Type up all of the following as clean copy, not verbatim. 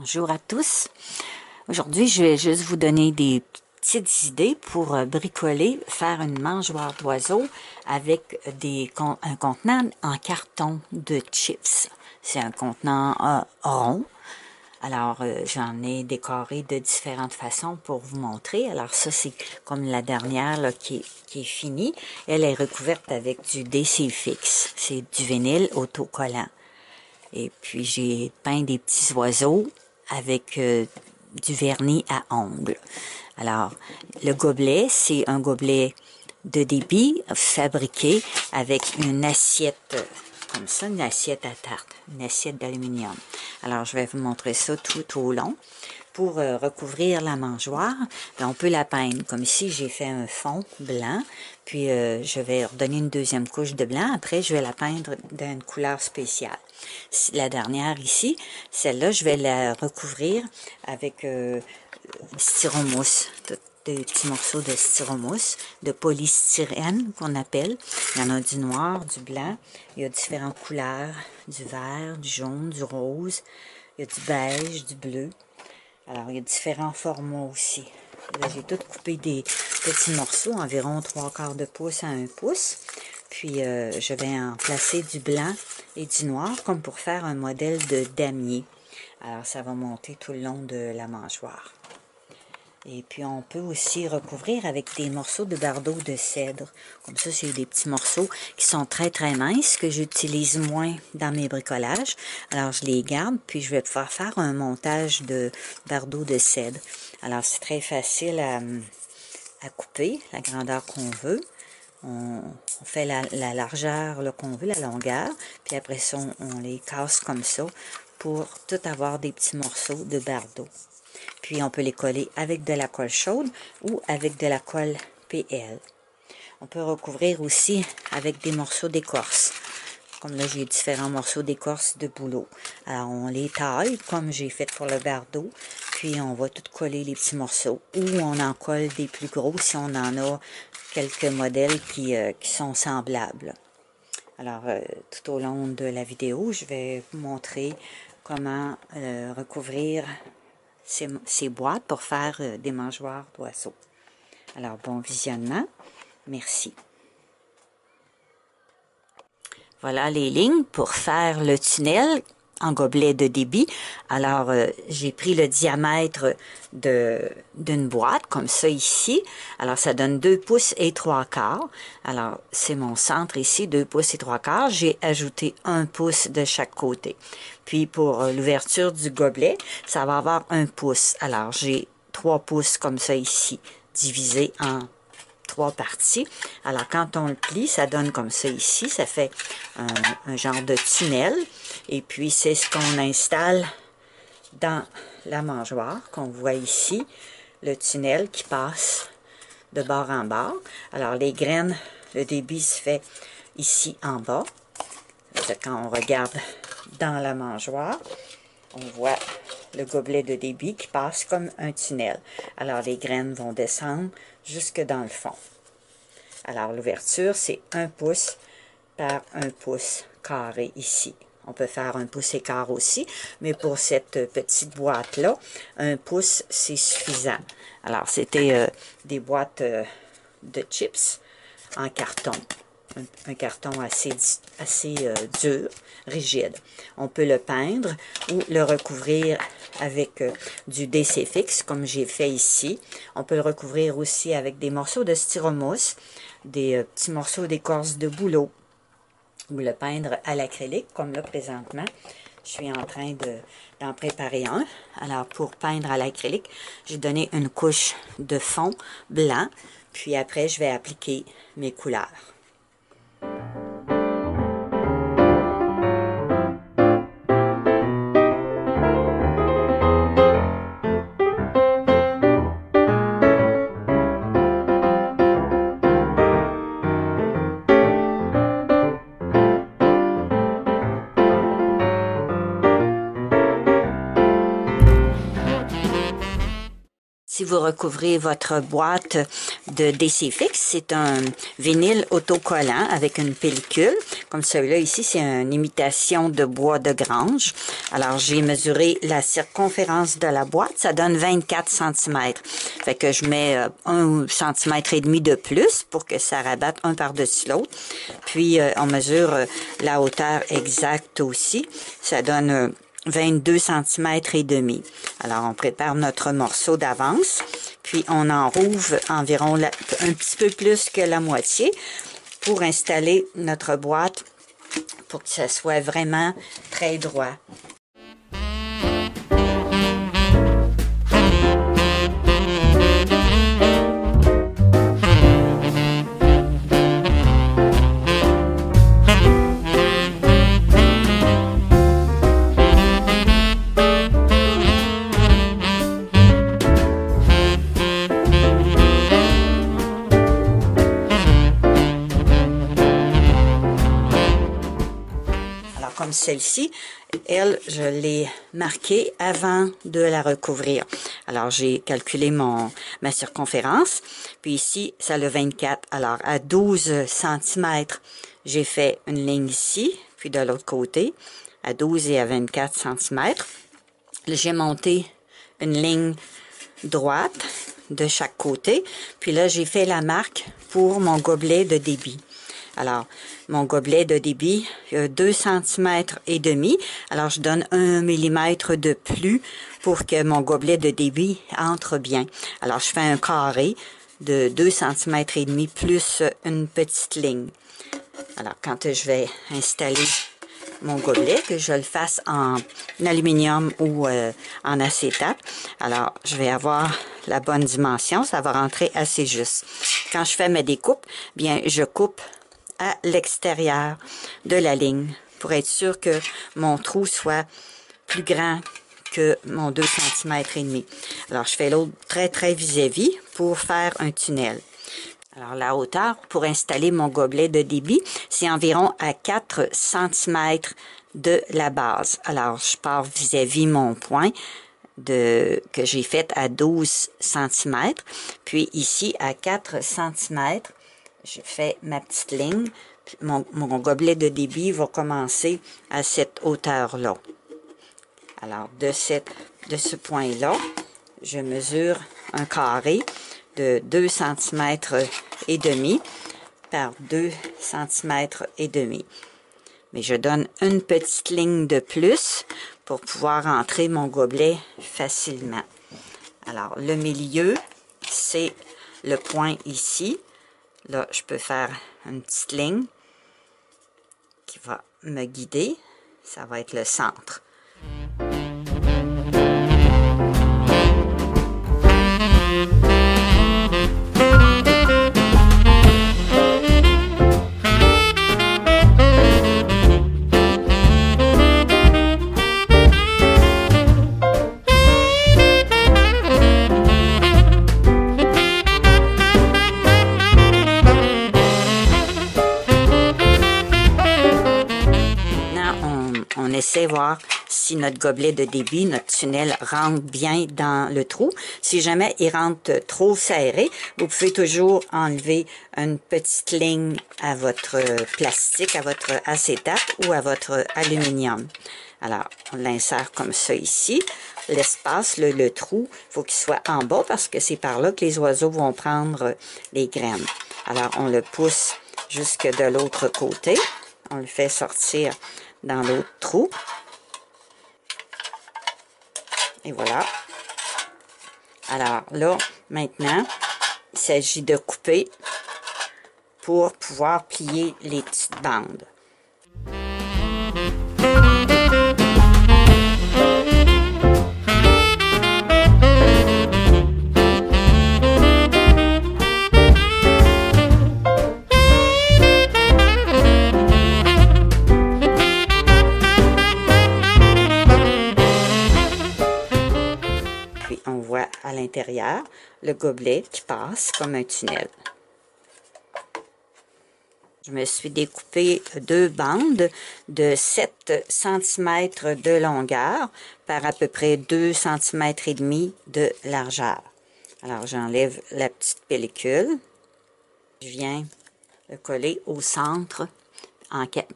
Bonjour à tous. Aujourd'hui, je vais juste vous donner des petites idées pour bricoler, faire une mangeoire d'oiseaux avec un contenant en carton de chips. C'est un contenant rond. Alors, j'en ai décoré de différentes façons pour vous montrer. Alors, ça, c'est comme la dernière là, qui est finie. Elle est recouverte avec du DC-Fix. C'est du vinyle autocollant. Et puis, j'ai peint des petits oiseaux avec du vernis à ongles. Alors, le gobelet, c'est un gobelet de débit fabriqué avec une assiette comme ça, une assiette à tarte, une assiette d'aluminium. Alors, je vais vous montrer ça tout au long. Pour recouvrir la mangeoire, on peut la peindre. Comme ici, j'ai fait un fond blanc, puis je vais redonner une deuxième couche de blanc. Après, je vais la peindre d'une couleur spéciale. La dernière ici, celle-là, je vais la recouvrir avec du styromousse, des petits morceaux de styromousse, de polystyrène qu'on appelle. Il y en a du noir, du blanc, il y a différentes couleurs, du vert, du jaune, du rose, il y a du beige, du bleu. Alors, il y a différents formats aussi. Là, j'ai tout coupé des petits morceaux, environ 3/4 de pouce à 1 pouce. Puis, je vais en placer du blanc et du noir, comme pour faire un modèle de damier. Alors, ça va monter tout le long de la mangeoire. Et puis, on peut aussi recouvrir avec des morceaux de bardeau de cèdre. Comme ça, c'est des petits morceaux qui sont très, très minces, que j'utilise moins dans mes bricolages. Alors, je les garde, puis je vais pouvoir faire un montage de bardeau de cèdre. Alors, c'est très facile à couper, la grandeur qu'on veut. On fait la largeur qu'on veut, la longueur. Puis après ça, on les casse comme ça pour tout avoir des petits morceaux de bardeau. Puis, on peut les coller avec de la colle chaude ou avec de la colle PL. On peut recouvrir aussi avec des morceaux d'écorce. Comme là, j'ai différents morceaux d'écorce de bouleau. Alors, on les taille comme j'ai fait pour le bardeau. Puis, on va tout coller les petits morceaux. Ou on en colle des plus gros si on en a quelques modèles qui sont semblables. Alors, tout au long de la vidéo, je vais vous montrer comment recouvrir ces boîtes pour faire des mangeoires d'oiseaux. Alors, bon visionnement. Merci. Voilà les lignes pour faire le tunnel en gobelet de débit. Alors, j'ai pris le diamètre d'une boîte, comme ça ici. Alors, ça donne 2 pouces et 3/4. Alors, c'est mon centre ici, 2 pouces et 3/4. J'ai ajouté 1 pouce de chaque côté. Puis, pour l'ouverture du gobelet, ça va avoir 1 pouce. Alors, j'ai 3 pouces comme ça ici, divisé en 3 parties. Alors, quand on le plie, ça donne comme ça ici. Ça fait un genre de tunnel. Et puis, c'est ce qu'on installe dans la mangeoire, qu'on voit ici. Le tunnel qui passe de bord en bord. Alors, les graines, le débit se fait ici en bas. Quand on regarde dans la mangeoire, on voit le gobelet de débit qui passe comme un tunnel. Alors, les graines vont descendre jusque dans le fond. Alors, l'ouverture, c'est 1 pouce par 1 pouce carré ici. On peut faire 1 pouce et quart aussi, mais pour cette petite boîte-là, 1 pouce, c'est suffisant. Alors, c'était des boîtes de chips en carton. Un carton assez dur, rigide. On peut le peindre ou le recouvrir avec du DC-Fix, comme j'ai fait ici. On peut le recouvrir aussi avec des morceaux de styromousse, des petits morceaux d'écorce de bouleau, ou le peindre à l'acrylique, comme là présentement. Je suis en train d'en préparer un. Alors, pour peindre à l'acrylique, j'ai donné une couche de fond blanc, puis après, je vais appliquer mes couleurs. Si vous recouvrez votre boîte de DC-Fix, c'est un vinyle autocollant avec une pellicule. Comme celui-là ici, c'est une imitation de bois de grange. Alors, j'ai mesuré la circonférence de la boîte. Ça donne 24 cm. Fait que je mets 1,5 cm de plus pour que ça rabatte un par-dessus l'autre. Puis, on mesure la hauteur exacte aussi. Ça donne 22 cm et demi. Alors, on prépare notre morceau d'avance, puis on enrouvre environ un petit peu plus que la moitié pour installer notre boîte pour que ça soit vraiment très droit. Comme celle-ci, elle, je l'ai marquée avant de la recouvrir. Alors, j'ai calculé ma circonférence, puis ici, ça a le 24. Alors, à 12 cm, j'ai fait une ligne ici, puis de l'autre côté, à 12 et à 24 cm. J'ai monté une ligne droite de chaque côté, puis là, j'ai fait la marque pour mon gobelet de débit. Alors, mon gobelet de débit, 2 cm et demi. Alors, je donne 1 mm de plus pour que mon gobelet de débit entre bien. Alors, je fais un carré de 2 cm et demi plus une petite ligne. Alors, quand je vais installer mon gobelet, que je le fasse en aluminium ou en acétate, alors, je vais avoir la bonne dimension. Ça va rentrer assez juste. Quand je fais mes découpes, bien, je coupe à l'extérieur de la ligne pour être sûr que mon trou soit plus grand que mon 2 cm et demi. Alors, je fais l'autre très vis-à-vis pour faire un tunnel. Alors, la hauteur pour installer mon gobelet de débit, c'est environ à 4 cm de la base. Alors, je pars vis-à-vis mon point que j'ai fait à 12 cm. Puis ici, à 4 cm, je fais ma petite ligne. Mon gobelet de débit va commencer à cette hauteur-là. Alors, de ce point-là, je mesure un carré de 2 cm et demi par 2 cm et demi. Mais je donne une petite ligne de plus pour pouvoir entrer mon gobelet facilement. Alors, le milieu, c'est le point ici. Là, je peux faire une petite ligne qui va me guider. Ça va être le centre. On essaie de voir si notre gobelet de débit, notre tunnel rentre bien dans le trou. Si jamais il rentre trop serré, vous pouvez toujours enlever une petite ligne à votre plastique, à votre acétate ou à votre aluminium. Alors, on l'insère comme ça ici. L'espace, le trou, il faut qu'il soit en bas parce que c'est par là que les oiseaux vont prendre les graines. Alors, on le pousse jusque de l'autre côté. On le fait sortir dans l'autre trou. Et voilà. Alors là, maintenant, il s'agit de couper pour pouvoir plier les petites bandes. À l'intérieur, le gobelet qui passe comme un tunnel. Je me suis découpé 2 bandes de 7 cm de longueur par à peu près 2 cm et demi de largeur. Alors, j'enlève la petite pellicule. Je viens le coller au centre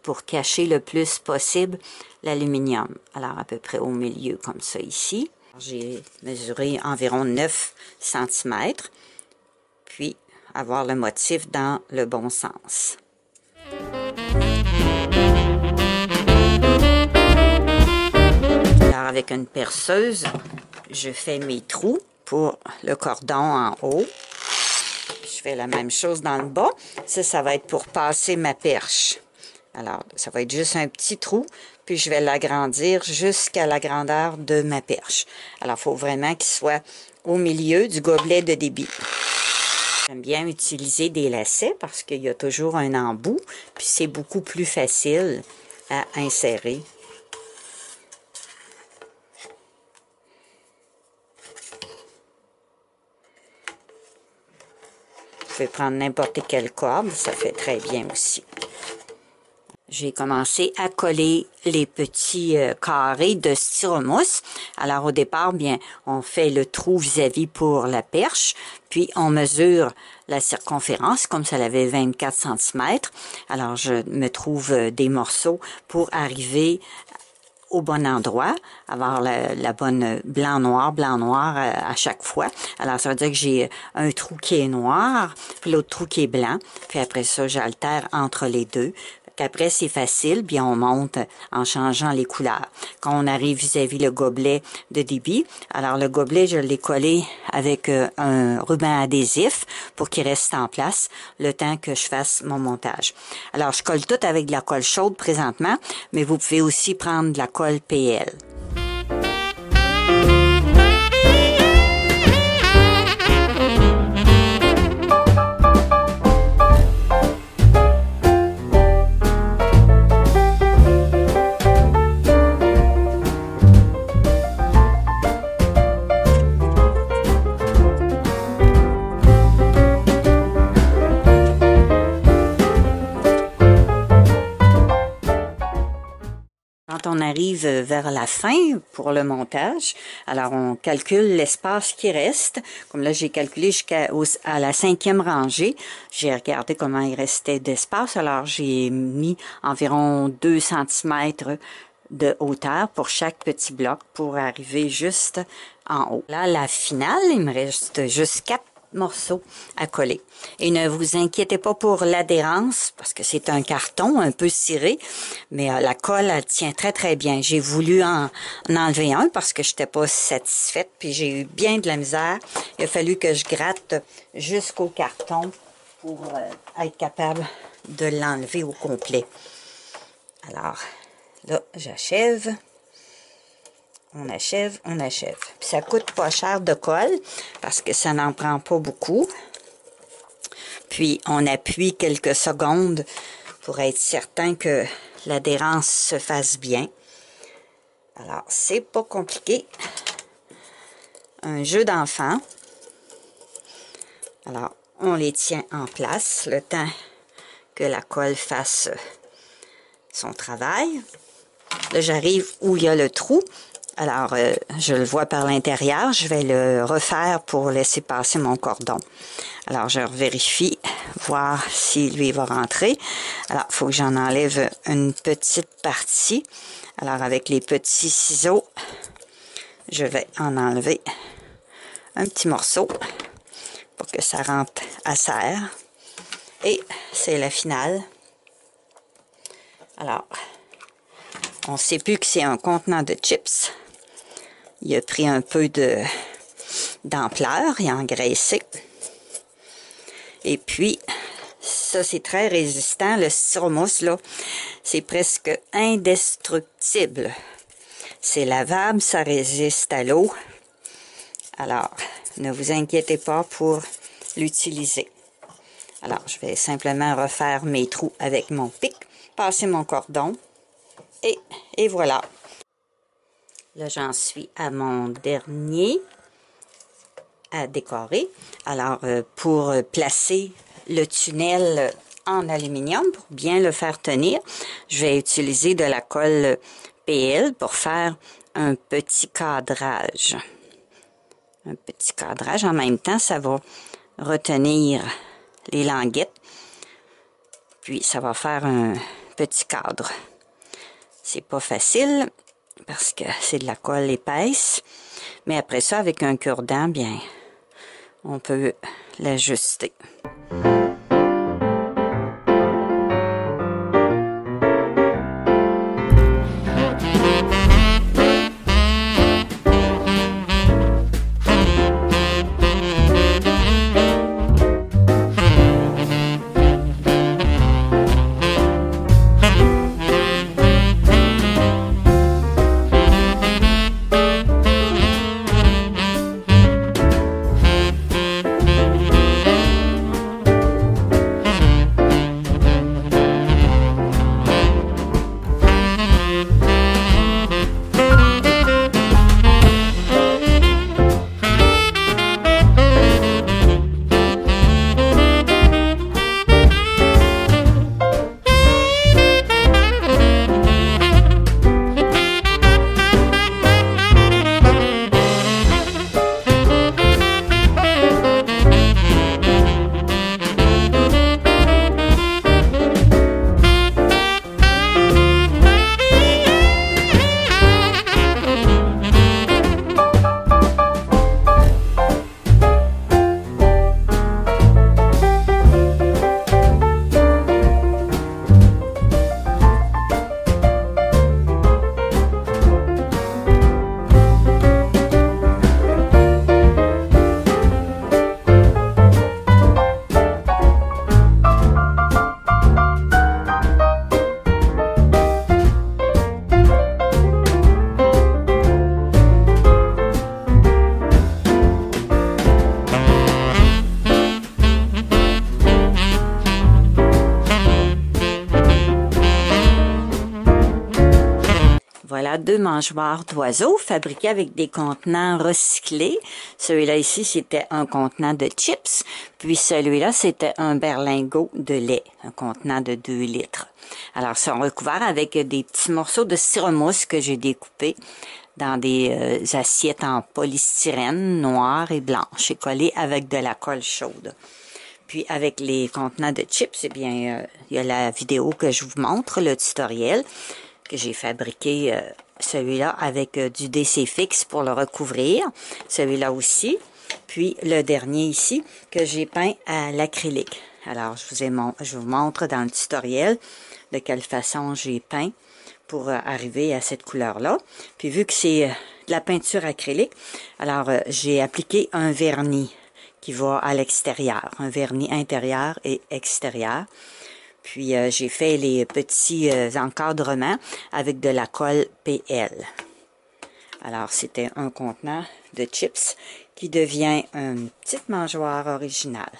pour cacher le plus possible l'aluminium. Alors, à peu près au milieu, comme ça ici. J'ai mesuré environ 9 cm, puis avoir le motif dans le bon sens. Alors, avec une perceuse, je fais mes trous pour le cordon en haut. Je fais la même chose dans le bas. Ça va être pour passer ma perche. Alors, ça va être juste un petit trou, puis je vais l'agrandir jusqu'à la grandeur de ma perche. Alors, il faut vraiment qu'il soit au milieu du gobelet de débit. J'aime bien utiliser des lacets parce qu'il y a toujours un embout, puis c'est beaucoup plus facile à insérer. Vous pouvez prendre n'importe quelle corde, ça fait très bien aussi. J'ai commencé à coller les petits carrés de styromousse. Alors au départ, bien, on fait le trou vis-à-vis pour la perche, puis on mesure la circonférence, comme ça avait 24 cm. Alors je me trouve des morceaux pour arriver au bon endroit, avoir la bonne blanc-noir à chaque fois. Alors, ça veut dire que j'ai un trou qui est noir, puis l'autre trou qui est blanc. Puis après ça, j'altère entre les deux. Après, c'est facile, bien on monte en changeant les couleurs. Quand on arrive vis-à-vis le gobelet de débit, alors le gobelet, je l'ai collé avec un ruban adhésif pour qu'il reste en place le temps que je fasse mon montage. Alors, je colle tout avec de la colle chaude présentement, mais vous pouvez aussi prendre de la colle PL. Quand on arrive vers la fin pour le montage, alors on calcule l'espace qui reste. Comme là, j'ai calculé jusqu'à la 5e rangée. J'ai regardé comment il restait d'espace. Alors, j'ai mis environ 2 cm de hauteur pour chaque petit bloc pour arriver juste en haut. Là, la finale, il me reste juste 4 morceaux à coller. Et ne vous inquiétez pas pour l'adhérence, parce que c'est un carton un peu ciré, mais la colle, elle tient très très bien. J'ai voulu en enlever un parce que je n'étais pas satisfaite, puis j'ai eu bien de la misère. Il a fallu que je gratte jusqu'au carton pour être capable de l'enlever au complet. Alors, là, j'achève. On achève, on achève. Puis ça coûte pas cher de colle parce que ça n'en prend pas beaucoup. Puis on appuie quelques secondes pour être certain que l'adhérence se fasse bien. Alors, c'est pas compliqué. Un jeu d'enfant. Alors, on les tient en place le temps que la colle fasse son travail. Là, j'arrive où il y a le trou. Alors, je le vois par l'intérieur. Je vais le refaire pour laisser passer mon cordon. Alors, je vérifie, voir si lui va rentrer. Alors, il faut que j'en enlève une petite partie. Alors, avec les petits ciseaux, je vais en enlever un petit morceau pour que ça rentre à serre. Et c'est la finale. Alors, on ne sait plus que c'est un contenant de chips. Il a pris un peu d'ampleur, il a engraissé. Et puis, ça c'est très résistant, le styromousse là, c'est presque indestructible. C'est lavable, ça résiste à l'eau. Alors, ne vous inquiétez pas pour l'utiliser. Alors, je vais simplement refaire mes trous avec mon pic, passer mon cordon. Et voilà. Là, j'en suis à mon dernier à décorer. Alors, pour placer le tunnel en aluminium, pour bien le faire tenir, je vais utiliser de la colle PL pour faire un petit cadrage. un petit cadrage. En même temps, ça va retenir les languettes. Puis, ça va faire un petit cadre. C'est pas facile parce que c'est de la colle épaisse. Mais après ça, avec un cure-dent, bien, on peut l'ajuster. Voilà 2 mangeoires d'oiseaux fabriqués avec des contenants recyclés. Celui-là ici, c'était un contenant de chips. Puis celui-là, c'était un berlingot de lait, un contenant de 2 litres. Alors, ils sont recouverts avec des petits morceaux de styromousse que j'ai découpés dans des assiettes en polystyrène noire et blanche et collées avec de la colle chaude. Puis avec les contenants de chips, eh bien, il y a la vidéo que je vous montre, le tutoriel, que j'ai fabriqué celui-là avec du DC fixe pour le recouvrir. Celui-là aussi. Puis le dernier ici, que j'ai peint à l'acrylique. Alors, je vous montre dans le tutoriel de quelle façon j'ai peint pour arriver à cette couleur-là. Puis vu que c'est de la peinture acrylique, alors j'ai appliqué un vernis qui va à l'extérieur, un vernis intérieur et extérieur. Puis j'ai fait les petits encadrements avec de la colle PL. Alors c'était un contenant de chips qui devient une petite mangeoire originale.